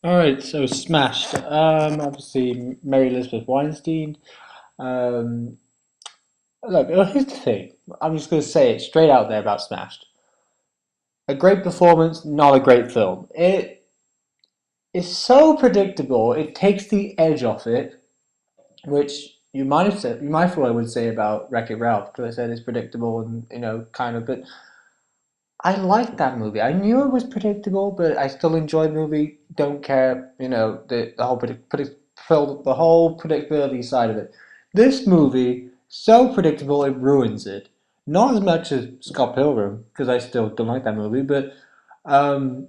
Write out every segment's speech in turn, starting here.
All right, so Smashed. Obviously Mary Elizabeth Winstead. Um, look, here's the thing. I'm just going to say it straight out there about Smashed. A great performance, not a great film. It is so predictable. It takes the edge off it, which you might have said, you might have thought I would say about Wreck-It Ralph because I said it's predictable and kind of. But I liked that movie. I knew it was predictable, but I still enjoyed the movie. Don't care, the whole the whole predictability side of it. This movie, so predictable, it ruins it. Not as much as Scott Pilgrim, because I still don't like that movie, but um,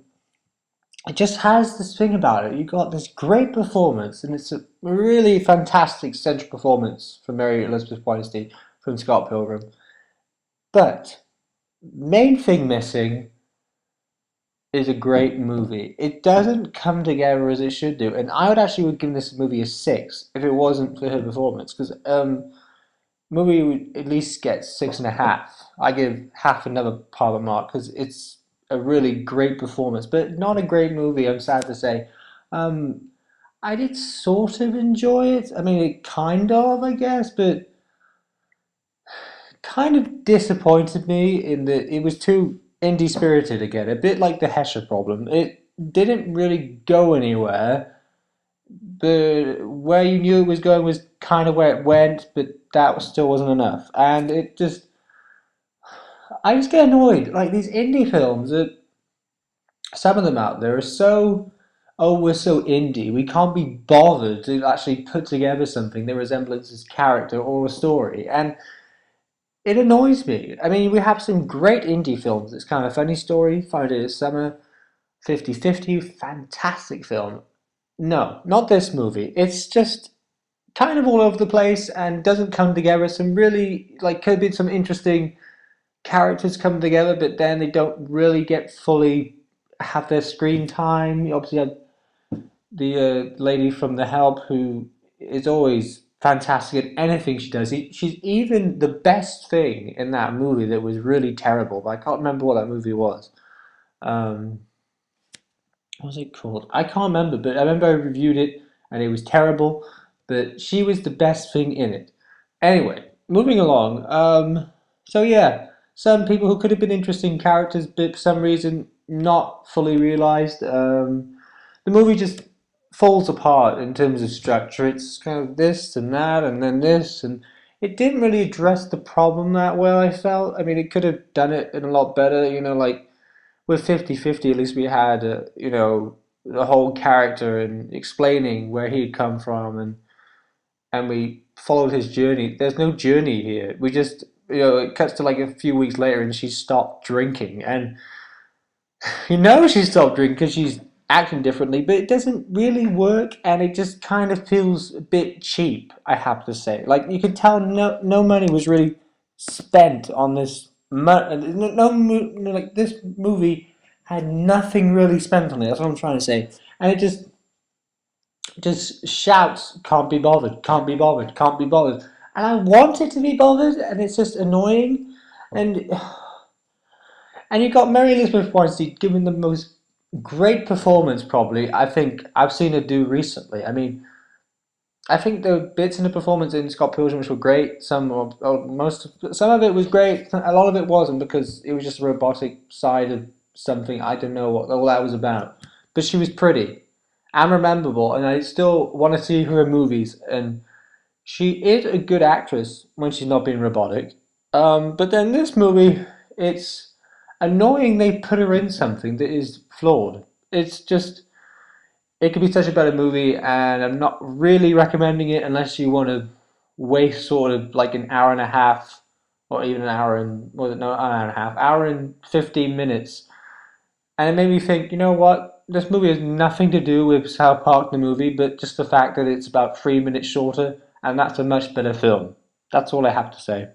it just has this thing about it. You got this great performance, and it's a really fantastic central performance from Mary Elizabeth Winstead from Scott Pilgrim. But main thing missing is a great movie. It doesn't come together as it should do, and I would give this movie a 6 if it wasn't for her performance. Because movie would at least get 6.5. I give half another part of the mark because it's a really great performance, but not a great movie. I'm sad to say. Um, I did sort of enjoy it. I mean, it kind of, I guess, but kind of disappointed me in that it was too indie spirited again, a bit like the Hesher problem. It didn't really go anywhere. Where you knew it was going was kind of where it went, but that still wasn't enough. And I just get annoyed. Like these indie films, some of them out there are so, oh, we're so indie, we can't be bothered to actually put together something that resembles this character or a story. And it annoys me. I mean, we have some great indie films. It's kind of a funny story. Five Days of Summer, 50-50, fantastic film. No, not this movie. It's just kind of all over the place and doesn't come together. Some really, like, could be some interesting characters come together, but then they don't really get fully have their screen time. You obviously have the lady from The Help who is always fantastic at anything she does. She's even the best thing in that movie that was really terrible, but I can't remember what that movie was. Um, what was it called? I can't remember, but I remember I reviewed it and it was terrible, but she was the best thing in it. Anyway, moving along. So yeah, some people who could have been interesting characters, but for some reason not fully realized. The movie just falls apart in terms of structure. It's kind of this and that, and then this, and it didn't really address the problem that well, I felt. I mean, it could have done it in a lot better, like with 50-50, at least we had, the whole character and explaining where he'd come from, and we followed his journey. There's no journey here. We just, it cuts to like a few weeks later and she stopped drinking. And she stopped drinking because she's acting differently, but it doesn't really work and it just kind of feels a bit cheap, I have to say. Like you can tell no money was really spent on this. Like this movie had nothing really spent on it. That's what I'm trying to say. And it just shouts, can't be bothered, can't be bothered, can't be bothered. And I want it to be bothered, and it's just annoying. And you got Mary Elizabeth Winstead giving the most great performance, probably, I think I've seen her do recently. I mean, I think the bits in the performance in Scott Pilgrim which were great. Some of it was great. A lot of it wasn't because it was just a robotic side of something. I don't know what all that was about. But she was pretty and rememberable, and I still want to see her in movies. And she is a good actress when she's not being robotic. But then this movie, it's annoying they put her in something that is flawed. It's just it could be such a better movie, and I'm not really recommending it unless you want to waste sort of like an hour and a half, or even an hour and was it no an hour and a half, hour and 15 minutes, and it made me think, you know what? This movie has nothing to do with South Park the movie, but just the fact that it's about 3 minutes shorter, and that's a much better film. That's all I have to say.